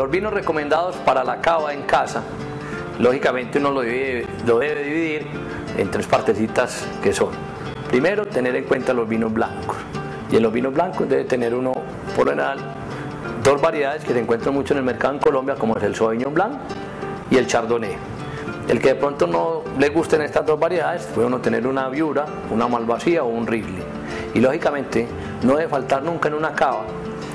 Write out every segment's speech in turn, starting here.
Los vinos recomendados para la cava en casa, lógicamente uno lo debe dividir en tres partecitas que son: primero, tener en cuenta los vinos blancos, y en los vinos blancos debe tener uno, por lo general, dos variedades que se encuentran mucho en el mercado en Colombia, como es el Sauvignon Blanc y el Chardonnay. El que de pronto no le gusten estas dos variedades, puede uno tener una Viura, una Malvasía o un Riesling. Y lógicamente no debe faltar nunca en una cava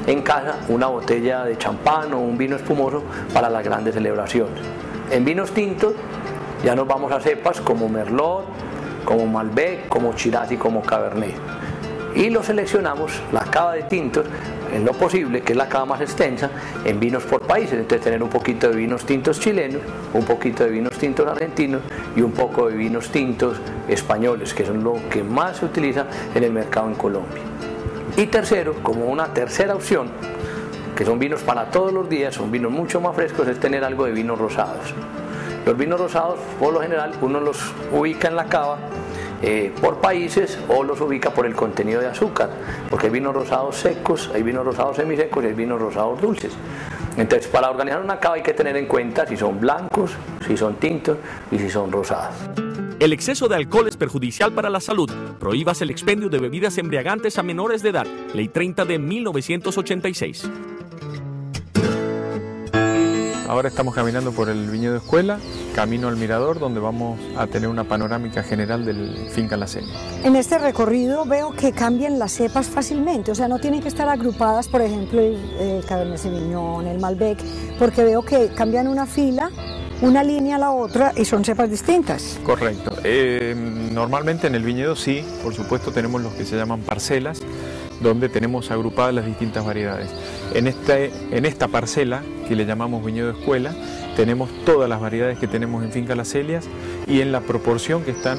en casa una botella de champán o un vino espumoso para las grandes celebraciones. En vinos tintos ya nos vamos a cepas como Merlot, como Malbec, como Shiraz y como Cabernet. Y lo seleccionamos, la cava de tintos, en lo posible, que es la cava más extensa, en vinos por países. Entonces tener un poquito de vinos tintos chilenos, un poquito de vinos tintos argentinos y un poco de vinos tintos españoles, que son lo que más se utiliza en el mercado en Colombia. Y tercero, como una tercera opción, que son vinos para todos los días, son vinos mucho más frescos, es tener algo de vinos rosados. Los vinos rosados, por lo general, uno los ubica en la cava por países o los ubica por el contenido de azúcar, porque hay vinos rosados secos, hay vinos rosados semisecos y hay vinos rosados dulces. Entonces, para organizar una cava hay que tener en cuenta si son blancos, si son tintos y si son rosados. El exceso de alcohol es perjudicial para la salud. Prohíbas el expendio de bebidas embriagantes a menores de edad. Ley 30 de 1986. Ahora estamos caminando por el viñedo Escuela, camino al mirador, donde vamos a tener una panorámica general del Finca La Seña. En este recorrido veo que cambian las cepas fácilmente, o sea, no tienen que estar agrupadas, por ejemplo, el Cabernet Sauvignon, el Malbec, porque veo que cambian una fila, una línea a la otra y son cepas distintas. Correcto. Normalmente en el viñedo sí, por supuesto, tenemos los que se llaman parcelas, donde tenemos agrupadas las distintas variedades. En esta parcela, que le llamamos viñedo Escuela, tenemos todas las variedades que tenemos en Finca Las Celias y en la proporción que están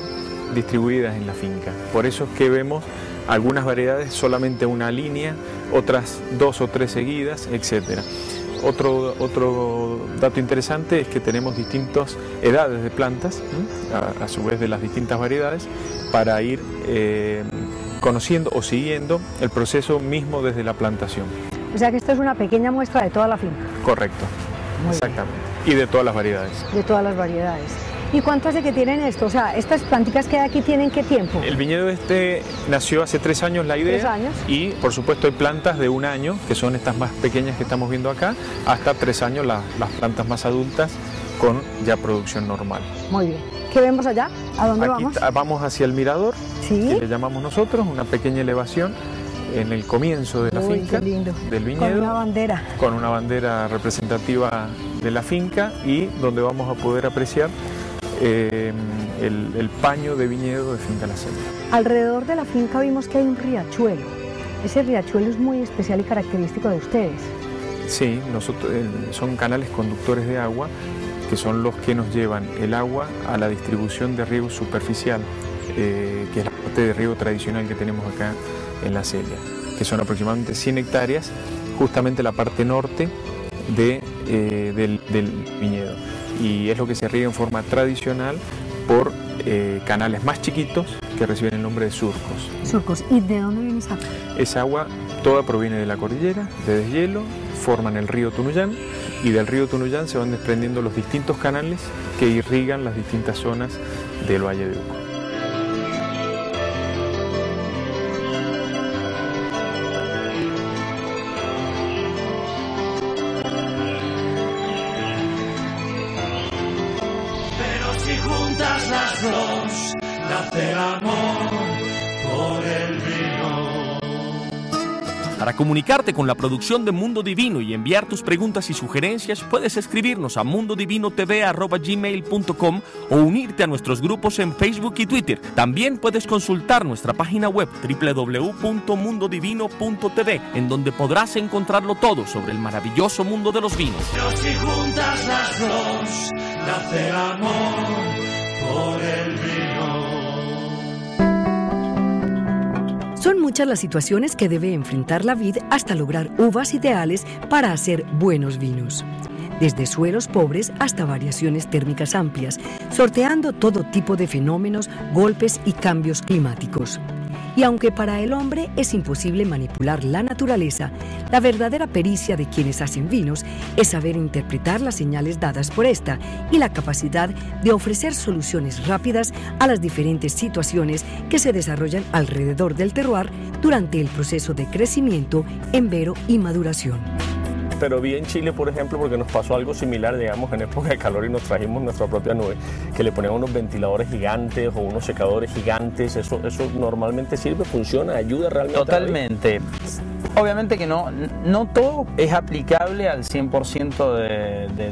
distribuidas en la finca. Por eso es que vemos algunas variedades solamente una línea, otras 2 o 3 seguidas, etc. Otro dato interesante es que tenemos distintas edades de plantas, a su vez de las distintas variedades, para ir conociendo o siguiendo el proceso mismo desde la plantación. O sea que esto es una pequeña muestra de toda la finca. Correcto, muy exactamente. Bien. Y de todas las variedades. De todas las variedades. ¿Y cuánto hace que tienen esto? O sea, ¿estas plantitas que hay aquí tienen qué tiempo? El viñedo nació hace 3 años la idea. 3 años. Y por supuesto hay plantas de 1 año, que son estas más pequeñas que estamos viendo acá, hasta 3 años las plantas más adultas con ya producción normal. Muy bien. ¿Qué vemos allá? ¿A dónde aquí vamos? Vamos hacia el mirador, ¿sí? Que le llamamos nosotros, una pequeña elevación en el comienzo de la finca, del viñedo. Con una bandera. Con una bandera representativa de la finca y donde vamos a poder apreciar el paño de viñedo de Finca La Seña. Alrededor de la finca vimos que hay un riachuelo. Ese riachuelo es muy especial y característico de ustedes. Sí, son canales conductores de agua que son los que nos llevan el agua a la distribución de riego superficial, que es la parte de riego tradicional que tenemos acá en La Celia, que son aproximadamente 100 hectáreas, justamente la parte norte del viñedo. Y es lo que se riega en forma tradicional por canales más chiquitos que reciben el nombre de surcos. Surcos. ¿Y de dónde viene esa agua? Esa agua toda proviene de la cordillera, de deshielo, forman el río Tunuyán y del río Tunuyán se van desprendiendo los distintos canales que irrigan las distintas zonas del Valle de Uco. Pero si juntas las dos, nace el amor por el vino. Para comunicarte con la producción de Mundo Divino y enviar tus preguntas y sugerencias, puedes escribirnos a mundodivino@gmail.com o unirte a nuestros grupos en Facebook y Twitter. También puedes consultar nuestra página web www.mundodivino.tv, en donde podrás encontrarlo todo sobre el maravilloso mundo de los vinos. Pero si juntas las dos, nace el amor por el vino. Son muchas las situaciones que debe enfrentar la vid hasta lograr uvas ideales para hacer buenos vinos. Desde suelos pobres hasta variaciones térmicas amplias, sorteando todo tipo de fenómenos, golpes y cambios climáticos. Y aunque para el hombre es imposible manipular la naturaleza, la verdadera pericia de quienes hacen vinos es saber interpretar las señales dadas por esta y la capacidad de ofrecer soluciones rápidas a las diferentes situaciones que se desarrollan alrededor del terroir durante el proceso de crecimiento, envero y maduración. Pero vi en Chile, por ejemplo, porque nos pasó algo similar, digamos, en época de calor y nos trajimos nuestra propia nube, que le ponían unos ventiladores gigantes o unos secadores gigantes. Eso normalmente sirve, funciona, ayuda realmente. Totalmente. Obviamente que no todo es aplicable al 100%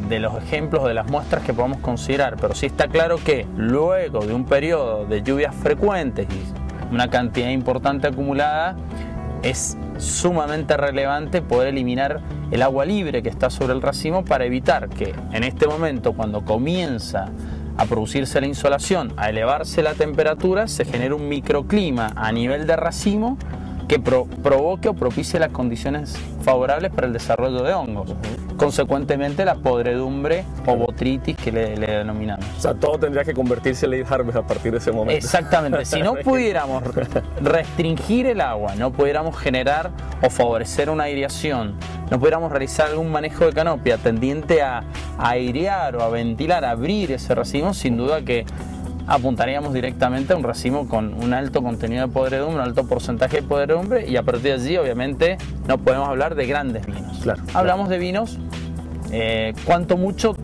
de los ejemplos, de las muestras que podamos considerar, pero sí está claro que luego de un periodo de lluvias frecuentes y una cantidad importante acumulada, es sumamente relevante poder eliminar el agua libre que está sobre el racimo para evitar que en este momento, cuando comienza a producirse la insolación, a elevarse la temperatura, se genere un microclima a nivel de racimo que provoque o propicie las condiciones favorables para el desarrollo de hongos. Consecuentemente, la podredumbre o botritis que le denominamos. O sea, todo tendría que convertirse en late harvest a partir de ese momento. Exactamente. Si no pudiéramos restringir el agua, no pudiéramos generar o favorecer una aireación, no pudiéramos realizar algún manejo de canopia tendiente a airear o a ventilar, a abrir ese racimo, sin duda que apuntaríamos directamente a un racimo con un alto contenido de podredumbre, un alto porcentaje de podredumbre, y a partir de allí obviamente no podemos hablar de grandes vinos. Claro, hablamos de vinos cuanto mucho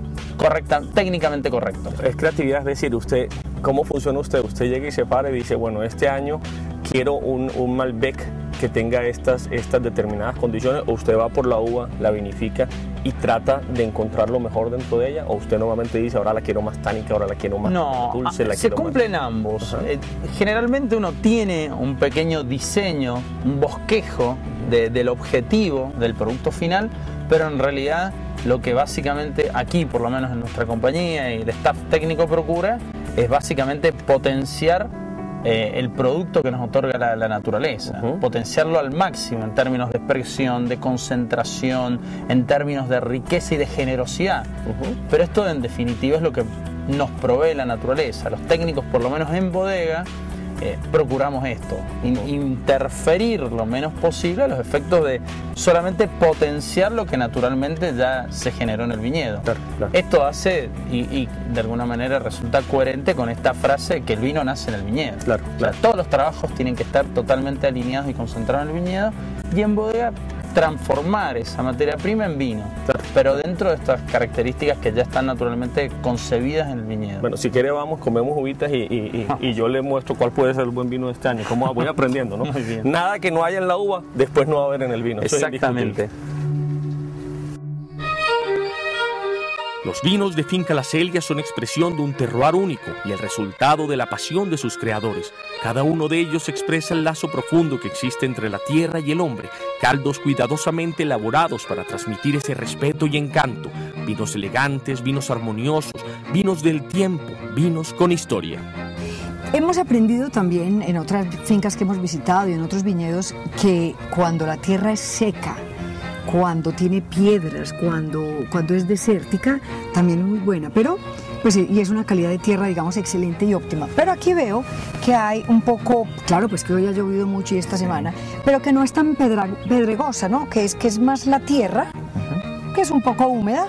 técnicamente correctos. Es creatividad, es decir, usted, ¿cómo funciona usted? Usted llega y se para y dice, bueno, este año quiero un Malbec que tenga estas determinadas condiciones, o usted va por la uva, la vinifica y trata de encontrar lo mejor dentro de ella, o usted nuevamente dice, ahora la quiero más tánica, ahora la quiero más dulce, la se quiero cumplen más... ambos. Generalmente uno tiene un pequeño diseño, un bosquejo del objetivo del producto final, pero en realidad lo que básicamente aquí, por lo menos en nuestra compañía y el staff técnico procura, es básicamente potenciar el producto que nos otorga la naturaleza, potenciarlo al máximo en términos de expresión, de concentración, en términos de riqueza y de generosidad. Pero esto en definitiva es lo que nos provee la naturaleza. Los técnicos, por lo menos en bodega, procuramos esto, interferir lo menos posible a los efectos de solamente potenciar lo que naturalmente ya se generó en el viñedo. Claro. Esto hace y de alguna manera resulta coherente con esta frase que el vino nace en el viñedo. Claro. O sea, todos los trabajos tienen que estar totalmente alineados y concentrados en el viñedo, y en bodega transformar esa materia prima en vino, pero dentro de estas características que ya están naturalmente concebidas en el viñedo. Bueno, si quiere vamos, comemos uvitas y yo le muestro cuál puede ser el buen vino de este año. Como voy aprendiendo, ¿no? Muy bien. Nada que no haya en la uva, después no va a haber en el vino. Exactamente. Los vinos de Finca La Celia son expresión de un terroir único y el resultado de la pasión de sus creadores. Cada uno de ellos expresa el lazo profundo que existe entre la tierra y el hombre, caldos cuidadosamente elaborados para transmitir ese respeto y encanto, vinos elegantes, vinos armoniosos, vinos del tiempo, vinos con historia. Hemos aprendido también en otras fincas que hemos visitado y en otros viñedos que cuando la tierra es seca, cuando tiene piedras, cuando es desértica, también es muy buena, pero pues y es una calidad de tierra, digamos, excelente y óptima. Pero aquí veo que hay un poco, claro, pues que hoy ha llovido mucho y esta semana, pero que no es tan pedregosa, ¿no? Que es más la tierra, que es un poco húmeda.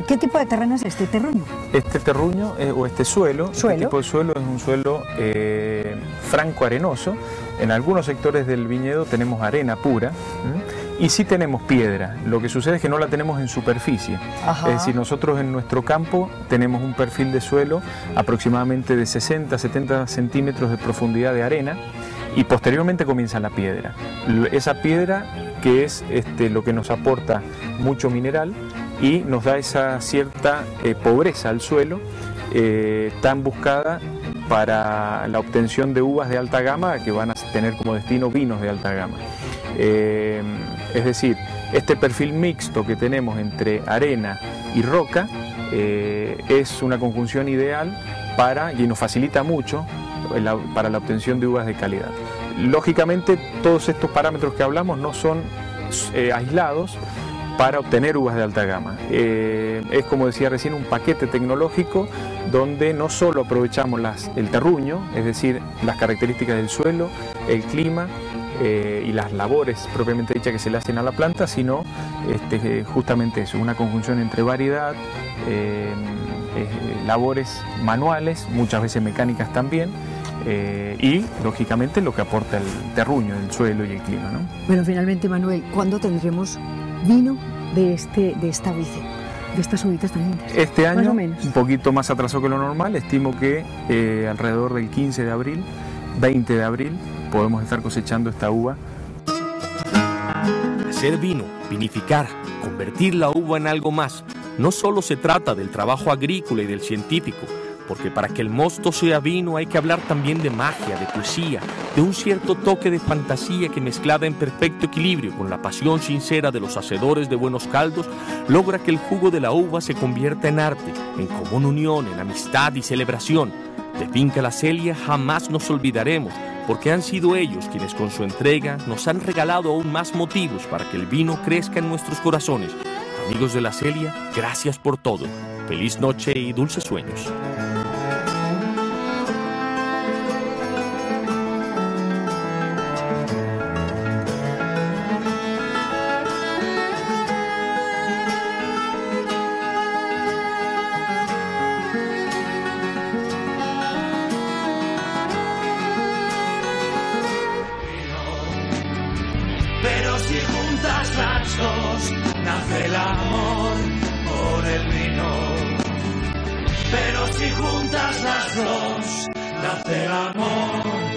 ¿Qué tipo de terreno es este terruño? Este terruño o este suelo, este tipo de suelo es un suelo franco arenoso. En algunos sectores del viñedo tenemos arena pura. Y sí tenemos piedra, lo que sucede es que no la tenemos en superficie. Es decir, nosotros en nuestro campo tenemos un perfil de suelo aproximadamente de 60-70 centímetros de profundidad de arena, y posteriormente comienza la piedra. Esa piedra que es lo que nos aporta mucho mineral y nos da esa cierta pobreza al suelo tan buscada para la obtención de uvas de alta gama que van a tener como destino vinos de alta gama. Es decir, este perfil mixto que tenemos entre arena y roca es una conjunción ideal y nos facilita mucho para la obtención de uvas de calidad. Lógicamente, todos estos parámetros que hablamos no son aislados para obtener uvas de alta gama. Es, como decía recién, un paquete tecnológico donde no solo aprovechamos el terruño, es decir, las características del suelo, el clima y las labores propiamente dichas que se le hacen a la planta, sino justamente eso, una conjunción entre variedad, labores manuales, muchas veces mecánicas también, y lógicamente lo que aporta el terruño, el suelo y el clima, ¿no? Bueno, finalmente, Manuel, ¿cuándo tendremos vino de esta vice, de estas uvitas tan lindas? Este año, más o menos, un poquito más atrasado que lo normal, estimo que alrededor del 15 de abril, 20 de abril, podemos estar cosechando esta uva. Hacer vino, vinificar, convertir la uva en algo más, no solo se trata del trabajo agrícola y del científico, porque para que el mosto sea vino hay que hablar también de magia, de poesía, de un cierto toque de fantasía que, mezclada en perfecto equilibrio con la pasión sincera de los hacedores de buenos caldos, logra que el jugo de la uva se convierta en arte, en común unión, en amistad y celebración. De Finca La Celia jamás nos olvidaremos, porque han sido ellos quienes con su entrega nos han regalado aún más motivos para que el vino crezca en nuestros corazones. Amigos de La Celia, gracias por todo. Feliz noche y dulces sueños. Pero si juntas las dos, nace el amor por el vino. Pero si juntas las dos, nace el amor